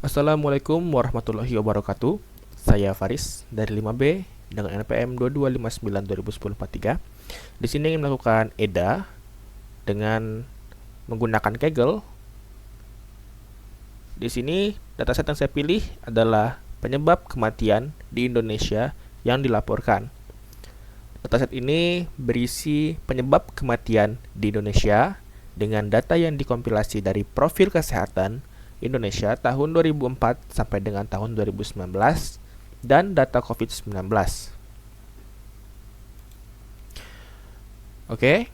Assalamualaikum warahmatullahi wabarakatuh. Saya Faris dari 5B dengan NPM 2259 2010 Di sini ingin melakukan EDA dengan menggunakan Kaggle. Di sini dataset yang saya pilih adalah penyebab kematian di Indonesia yang dilaporkan. Dataset ini berisi penyebab kematian di Indonesia dengan data yang dikompilasi dari profil kesehatan Indonesia tahun 2004 sampai dengan tahun 2019 dan data COVID-19. Oke,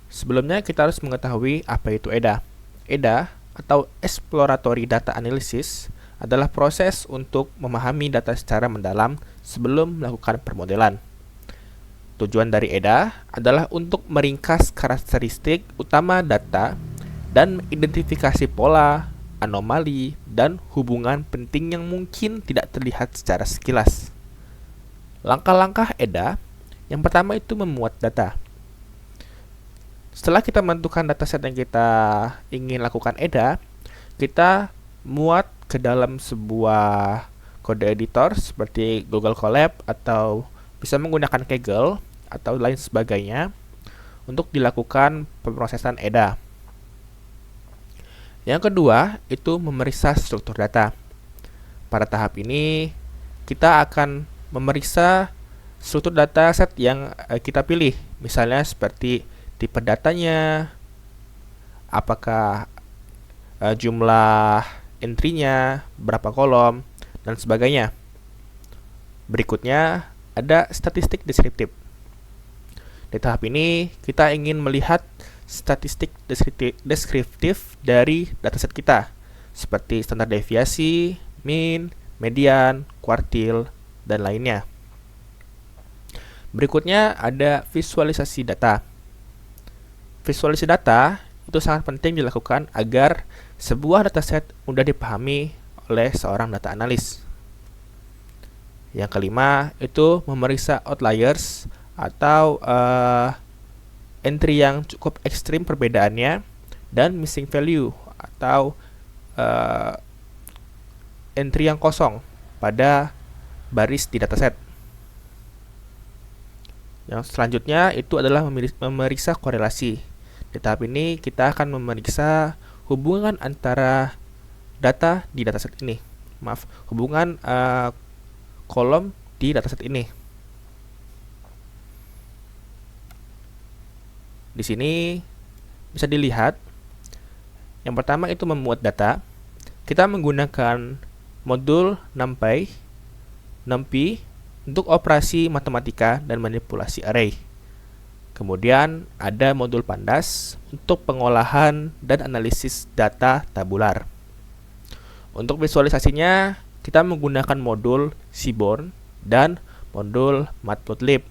sebelumnya kita harus mengetahui apa itu EDA. EDA atau Exploratory Data Analysis adalah proses untuk memahami data secara mendalam sebelum melakukan permodelan. Tujuan dari EDA adalah untuk meringkas karakteristik utama data dan identifikasi pola, anomali, dan hubungan penting yang mungkin tidak terlihat secara sekilas. Langkah-langkah EDA, yang pertama itu memuat data. Setelah kita menentukan dataset yang kita ingin lakukan EDA, kita muat ke dalam sebuah kode editor seperti Google Colab atau bisa menggunakan Kaggle atau lain sebagainya untuk dilakukan pemrosesan EDA. Yang kedua, itu memeriksa struktur data. Pada tahap ini, kita akan memeriksa struktur data set yang kita pilih. Misalnya seperti tipe datanya, apakah jumlah entry-nya, berapa kolom, dan sebagainya. Berikutnya, ada statistik deskriptif. Di tahap ini, kita ingin melihat statistik deskriptif dari dataset kita, seperti standar deviasi, mean, median, kuartil, dan lainnya. Berikutnya ada visualisasi data. Visualisasi data itu sangat penting dilakukan agar sebuah dataset mudah dipahami oleh seorang data analis. Yang kelima itu memeriksa outliers atau entry yang cukup ekstrim perbedaannya dan missing value atau entry yang kosong pada baris di dataset. Yang selanjutnya itu adalah memeriksa korelasi. Di tahap ini kita akan memeriksa hubungan antara data di dataset ini. Hubungan kolom di dataset ini. Di sini bisa dilihat, yang pertama itu memuat data. Kita menggunakan modul NumPy untuk operasi matematika dan manipulasi array. Kemudian ada modul Pandas untuk pengolahan dan analisis data tabular. Untuk visualisasinya, kita menggunakan modul Seaborn dan modul Matplotlib.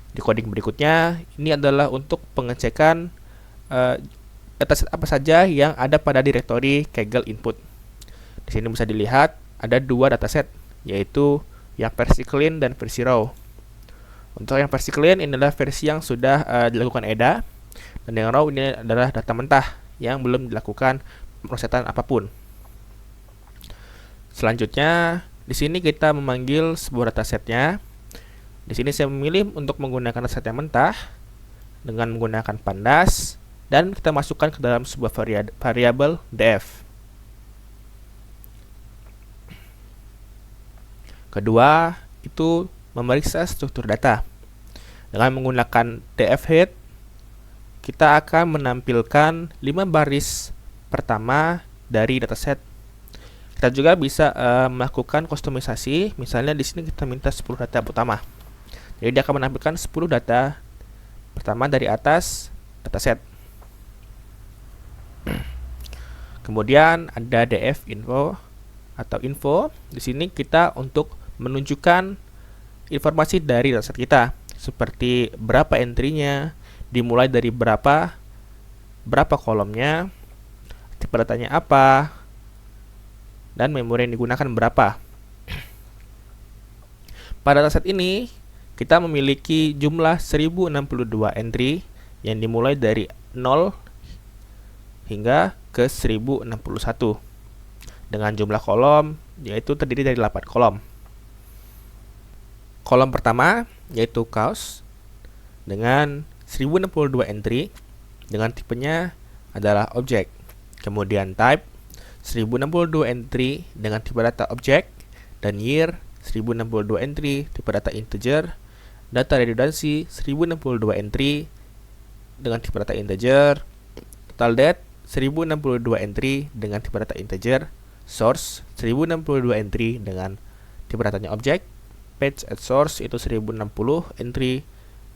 Di coding berikutnya, ini adalah untuk pengecekan dataset apa saja yang ada pada direktori Kaggle input. Di sini bisa dilihat ada dua dataset, yaitu yang versi clean dan versi raw. Untuk yang versi clean ini adalah versi yang sudah dilakukan EDA, dan yang raw ini adalah data mentah yang belum dilakukan pemrosesan apapun. Selanjutnya, di sini kita memanggil sebuah datasetnya. Di sini saya memilih untuk menggunakan dataset yang mentah dengan menggunakan Pandas dan kita masukkan ke dalam sebuah variabel df. Kedua, itu memeriksa struktur data. Dengan menggunakan df_head, kita akan menampilkan 5 baris pertama dari dataset. Kita juga bisa melakukan kustomisasi. Misalnya di sini kita minta 10 data pertama. Jadi dia akan menampilkan 10 data pertama dari atas dataset. Kemudian ada df info atau info. Di sini kita untuk menunjukkan informasi dari dataset kita, seperti berapa entry-nya, dimulai dari berapa kolomnya, tipe datanya apa, dan memori yang digunakan berapa. Pada dataset ini kita memiliki jumlah 1062 entry yang dimulai dari 0 hingga ke 1061. dengan jumlah kolom yaitu terdiri dari 8 kolom. Kolom pertama yaitu cause dengan 1062 entry dengan tipenya adalah objek. Kemudian type 1062 entry dengan tipe data objek, dan year 1062 entry tipe data integer. Data redundancy 1062 entry dengan tipe data integer. Total date 1062 entry dengan tipe data integer. Source 1062 entry dengan tipe datanya objek. Page at source itu 1060 entry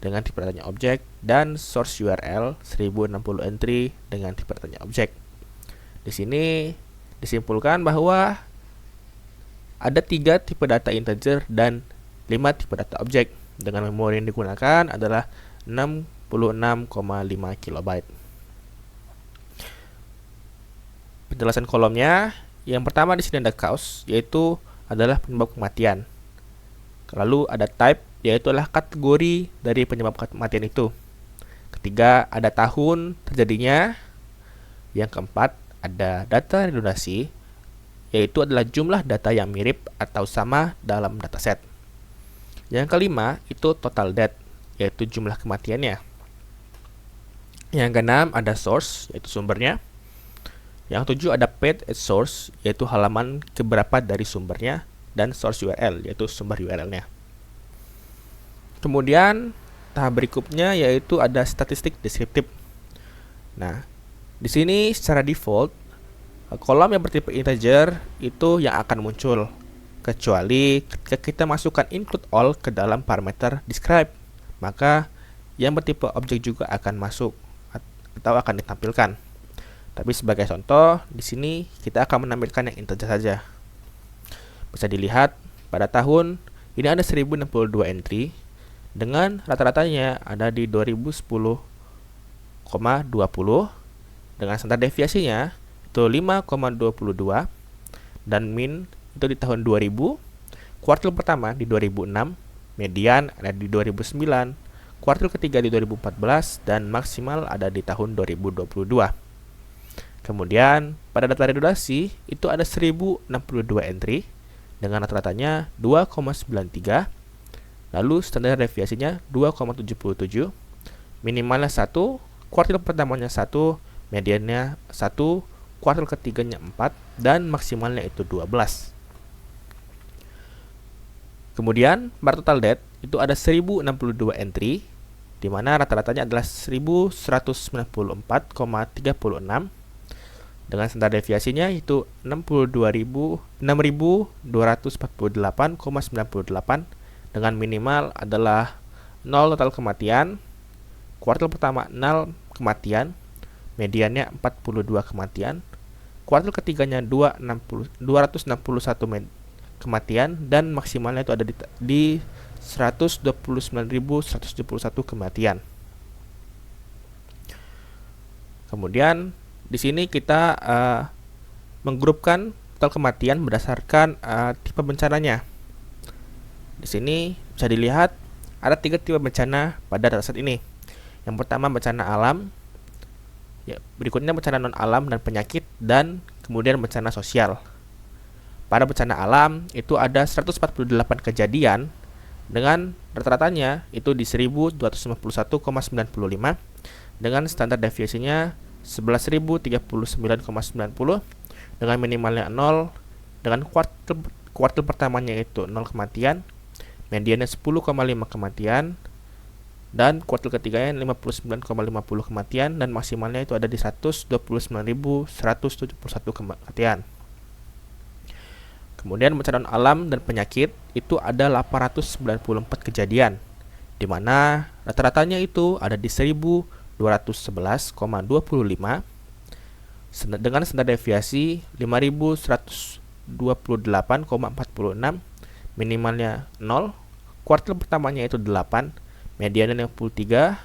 dengan tipe datanya objek, dan source URL 1060 entry dengan tipe datanya objek. Di sini disimpulkan bahwa ada 3 tipe data integer dan 5 tipe data objek, dengan memori yang digunakan adalah 66,5 KB. Penjelasan kolomnya, yang pertama di sini ada cause, yaitu adalah penyebab kematian. Lalu ada type, yaitu adalah kategori dari penyebab kematian itu. Ketiga, ada tahun terjadinya. Yang keempat, ada data redundancy, yaitu adalah jumlah data yang mirip atau sama dalam dataset. Yang kelima, itu total death, yaitu jumlah kematiannya. Yang keenam, ada source, yaitu sumbernya. Yang ketujuh, ada page at source, yaitu halaman keberapa dari sumbernya, dan source URL, yaitu sumber URL-nya. Kemudian, tahap berikutnya yaitu ada statistik deskriptif. Nah, di sini secara default kolom yang bertipe integer itu yang akan muncul, kecuali ketika kita masukkan include all ke dalam parameter describe, maka yang bertipe objek juga akan masuk atau akan ditampilkan. Tapi sebagai contoh, di sini kita akan menampilkan yang integer saja. Bisa dilihat pada tahun ini ada 1062 entry dengan rata-ratanya ada di 2010,20, dengan standar deviasinya itu 5,22, dan min itu di tahun 2000, kuartil pertama di 2006, median ada di 2009, kuartil ketiga di 2014, dan maksimal ada di tahun 2022. Kemudian pada data redundancy itu ada 1062 entry dengan rata-ratanya 2,93, lalu standar deviasinya 2,77, minimalnya 1, kuartil pertamanya 1, mediannya 1, kuartil ketiganya 4, dan maksimalnya itu 12. Kemudian pada total death itu ada 1062 entry, di mana rata-ratanya adalah 1194,36, dengan standar deviasinya itu 6248,98, dengan minimal adalah 0 total kematian, kuartil pertama 0 kematian, mediannya 42 kematian, kuartil ketiganya 261 kematian, dan maksimalnya itu ada di 129.171 kematian. Kemudian di sini kita menggrupkan total kematian berdasarkan tipe bencananya. Di sini bisa dilihat ada 3 tipe bencana pada dataset ini. Yang pertama bencana alam, ya, berikutnya bencana non alam dan penyakit, dan kemudian bencana sosial. Pada bencana alam itu ada 148 kejadian dengan rata-ratanya itu di 1251,95, dengan standar deviasinya 11.039,90, dengan minimalnya 0, dengan kuartil pertamanya itu 0 kematian, mediannya 10,5 kematian, dan kuartil ketiganya 59,50 kematian, dan maksimalnya itu ada di 129.171 kematian. Kemudian bencana alam dan penyakit itu ada 894 kejadian, di mana rata-ratanya itu ada di 1211,25, dengan standar deviasi 5128,46, minimalnya 0, kuartil pertamanya itu 8, mediannya 63,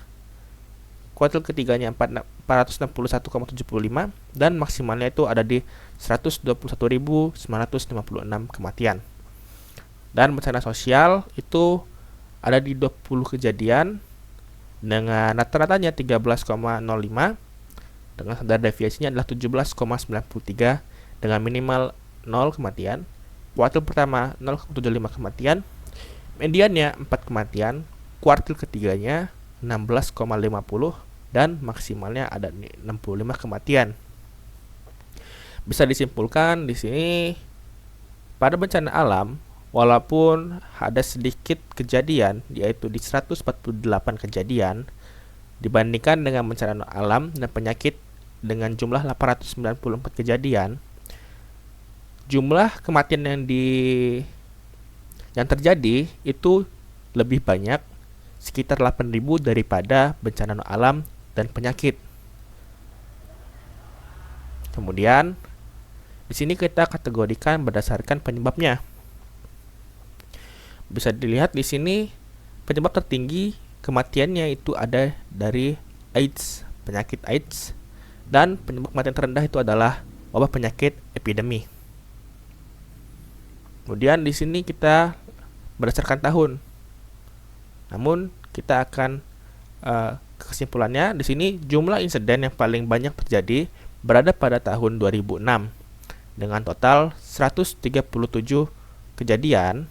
kuartil ketiganya 461,75, dan maksimalnya itu ada di 121.956 kematian. Dan bencana sosial itu ada di 20 kejadian dengan rata-ratanya 13,05, dengan standar deviasinya adalah 17,93, dengan minimal 0 kematian, kuartil pertama 0,75 kematian, mediannya 4 kematian, kuartil ketiganya 16,50, dan maksimalnya ada 65 kematian. Bisa disimpulkan di sini pada bencana alam, walaupun ada sedikit kejadian, yaitu di 148 kejadian, dibandingkan dengan bencana alam dan penyakit dengan jumlah 894 kejadian, jumlah kematian yang terjadi itu lebih banyak, sekitar 8.000 daripada bencana alam dan penyakit. Kemudian di sini kita kategorikan berdasarkan penyebabnya. Bisa dilihat di sini penyebab tertinggi kematiannya itu ada dari AIDS, penyakit AIDS, dan penyebab kematian terendah itu adalah wabah penyakit epidemi. Kemudian di sini kita berdasarkan tahun. Namun kita akan kesimpulannya di sini jumlah insiden yang paling banyak terjadi berada pada tahun 2006 dengan total 137 kejadian.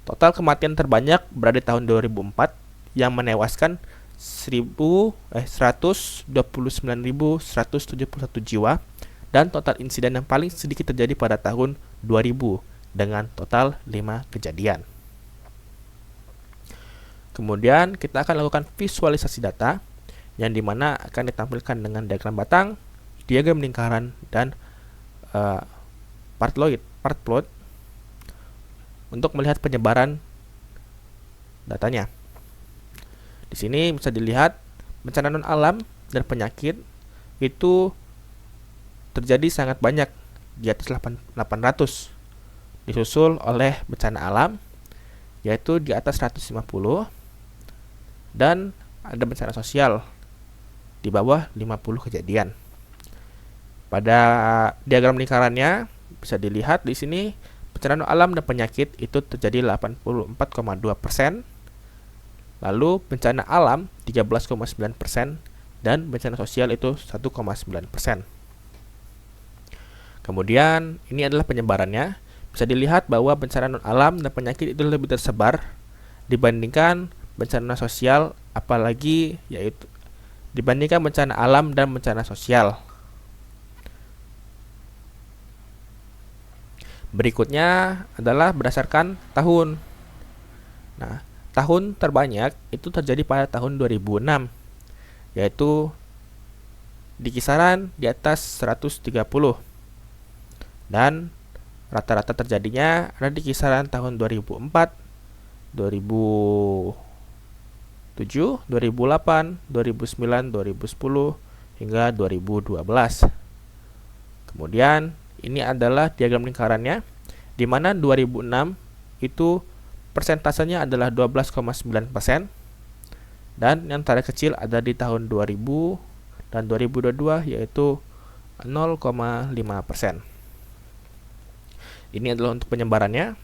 Total kematian terbanyak berada di tahun 2004 yang menewaskan 129.171 jiwa, dan total insiden yang paling sedikit terjadi pada tahun 2000 dengan total 5 kejadian. Kemudian kita akan lakukan visualisasi data yang dimana akan ditampilkan dengan diagram batang, diagram lingkaran, dan part plot untuk melihat penyebaran datanya. Di sini bisa dilihat bencana non alam dan penyakit itu terjadi sangat banyak, di atas 800, disusul oleh bencana alam yaitu di atas 150, dan ada bencana sosial di bawah 50 kejadian. Pada diagram lingkarannya bisa dilihat di sini bencana alam dan penyakit itu terjadi 84,2%, lalu bencana alam 13,9%, dan bencana sosial itu 1,9%. Kemudian ini adalah penyebarannya. Bisa dilihat bahwa bencana non alam dan penyakit itu lebih tersebar dibandingkan bencana sosial, apalagi yaitu dibandingkan bencana alam dan bencana sosial. Berikutnya adalah berdasarkan tahun. Nah, tahun terbanyak itu terjadi pada tahun 2006, yaitu di kisaran di atas 130. Dan rata-rata terjadinya ada di kisaran tahun 2004, 2007, 2008, 2009, 2010, hingga 2012. Kemudian ini adalah diagram lingkarannya, di mana 2006 itu persentasenya adalah 12,9%, dan yang terkecil ada di tahun 2000 dan 2022 yaitu 0,5%. Ini adalah untuk penyebarannya.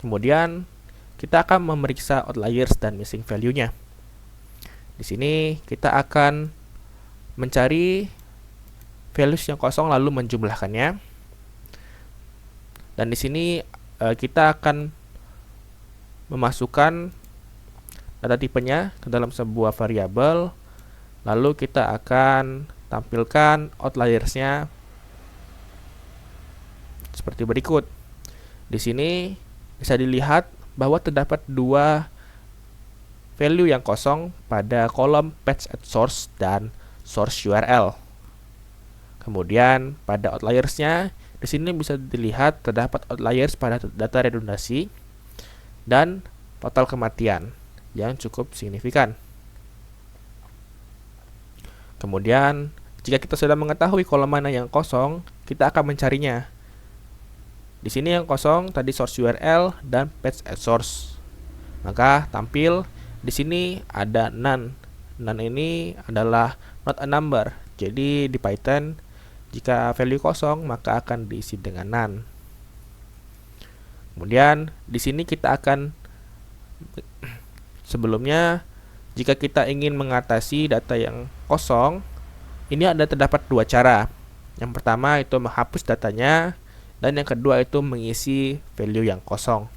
Kemudian kita akan memeriksa outliers dan missing value-nya. Di sini kita akan mencari values yang kosong lalu menjumlahkannya. Dan di sini kita akan memasukkan data tipenya ke dalam sebuah variabel, lalu kita akan tampilkan outliers-nya seperti berikut. Di sini bisa dilihat bahwa terdapat dua value yang kosong pada kolom patch at source dan source URL. Kemudian pada outliers-nya di sini bisa dilihat terdapat outliers pada data redundasi dan total kematian yang cukup signifikan. Kemudian jika kita sudah mengetahui kolom mana yang kosong, kita akan mencarinya. Di sini yang kosong tadi source URL dan patch at source. Maka tampil di sini ada none. None ini adalah not a number. Jadi di Python jika value kosong maka akan diisi dengan none. Kemudian di sini kita akan sebelumnya jika kita ingin mengatasi data yang kosong, ini ada terdapat dua cara. Yang pertama itu menghapus datanya, dan yang kedua itu mengisi value yang kosong.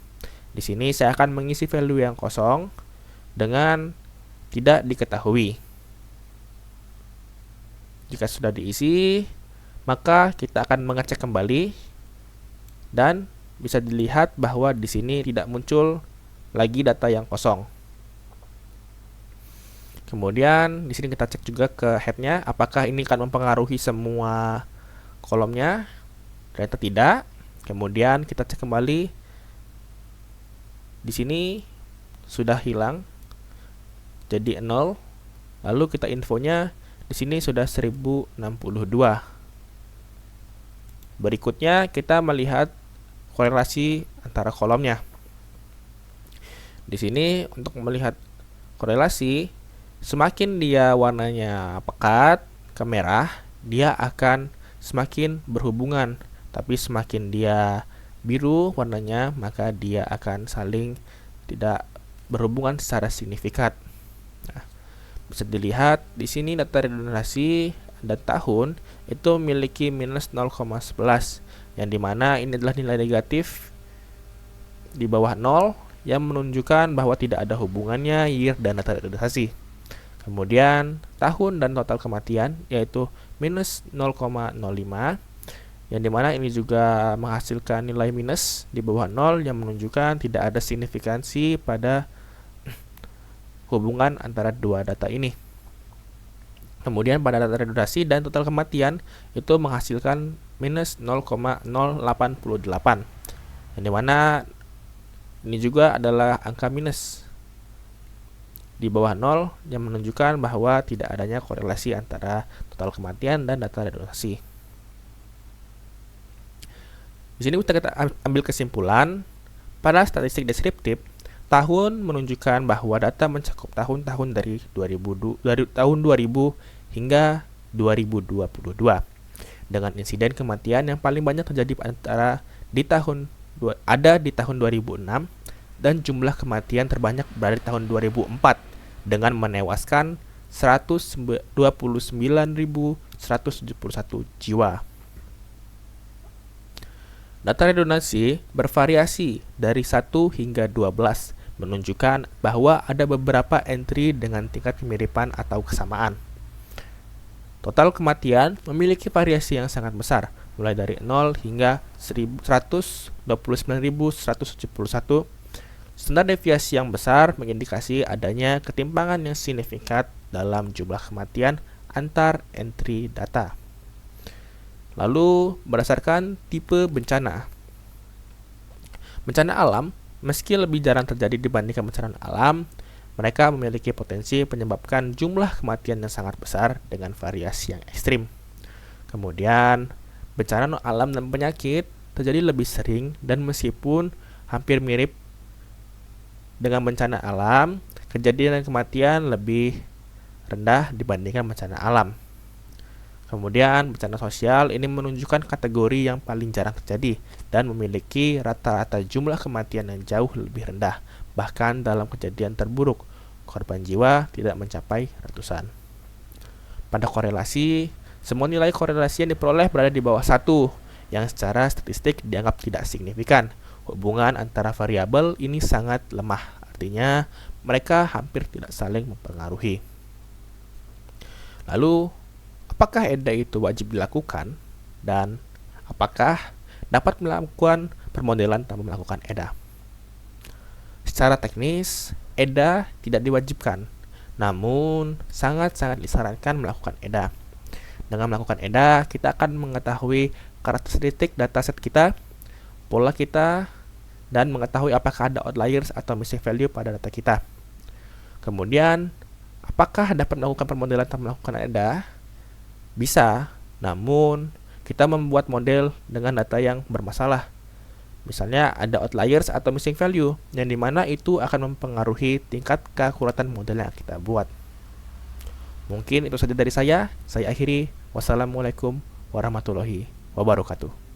Di sini saya akan mengisi value yang kosong dengan tidak diketahui. Jika sudah diisi, maka kita akan mengecek kembali dan bisa dilihat bahwa di sini tidak muncul lagi data yang kosong. Kemudian di sini kita cek juga ke headnya, apakah ini akan mempengaruhi semua kolomnya. Ternyata tidak. Kemudian kita cek kembali. Di sini sudah hilang, jadi 0. Lalu kita infonya di sini sudah 1062. Berikutnya kita melihat korelasi antara kolomnya. Di sini untuk melihat korelasi, semakin dia warnanya pekat ke merah, dia akan semakin berhubungan. Tapi semakin dia biru warnanya, maka dia akan saling tidak berhubungan secara signifikan. Nah, bisa dilihat di sini data redundansi dan tahun itu memiliki minus 0,11, yang dimana ini adalah nilai negatif di bawah 0 yang menunjukkan bahwa tidak ada hubungannya year dan data redundansi. Kemudian tahun dan total kematian yaitu minus 0,05, yang dimana ini juga menghasilkan nilai minus di bawah 0 yang menunjukkan tidak ada signifikansi pada hubungan antara dua data ini. Kemudian pada data redundansi dan total kematian itu menghasilkan minus 0,088, yang dimana ini juga adalah angka minus di bawah 0 yang menunjukkan bahwa tidak adanya korelasi antara total kematian dan data redundansi. Di sini kita ambil kesimpulan, pada statistik deskriptif, tahun menunjukkan bahwa data mencakup tahun-tahun dari tahun 2000 hingga 2022, dengan insiden kematian yang paling banyak terjadi di tahun 2006, dan jumlah kematian terbanyak berada di tahun 2004 dengan menewaskan 129.171 jiwa. Data redundansi bervariasi dari 1 hingga 12, menunjukkan bahwa ada beberapa entry dengan tingkat kemiripan atau kesamaan. Total kematian memiliki variasi yang sangat besar, mulai dari 0 hingga 129.171. Standar deviasi yang besar mengindikasi adanya ketimpangan yang signifikan dalam jumlah kematian antar entry data. Lalu, berdasarkan tipe bencana. Bencana alam, meski lebih jarang terjadi dibandingkan bencana alam, mereka memiliki potensi menyebabkan jumlah kematian yang sangat besar dengan variasi yang ekstrim. Kemudian, bencana non alam dan penyakit terjadi lebih sering, dan meskipun hampir mirip dengan bencana alam, kejadian dan kematian lebih rendah dibandingkan bencana alam. Kemudian, bencana sosial ini menunjukkan kategori yang paling jarang terjadi dan memiliki rata-rata jumlah kematian yang jauh lebih rendah. Bahkan dalam kejadian terburuk, korban jiwa tidak mencapai ratusan. Pada korelasi, semua nilai korelasi yang diperoleh berada di bawah 1, yang secara statistik dianggap tidak signifikan. Hubungan antara variabel ini sangat lemah, artinya mereka hampir tidak saling mempengaruhi. Lalu, apakah EDA itu wajib dilakukan, dan apakah dapat melakukan permodelan tanpa melakukan EDA? Secara teknis, EDA tidak diwajibkan, namun sangat-sangat disarankan melakukan EDA. Dengan melakukan EDA, kita akan mengetahui karakteristik dataset kita, pola kita, dan mengetahui apakah ada outliers atau missing value pada data kita. Kemudian, apakah dapat melakukan permodelan tanpa melakukan EDA? Bisa, namun kita membuat model dengan data yang bermasalah. Misalnya ada outliers atau missing value, yang dimana itu akan mempengaruhi tingkat keakuratan model yang kita buat. Mungkin itu saja dari saya akhiri. Wassalamualaikum warahmatullahi wabarakatuh.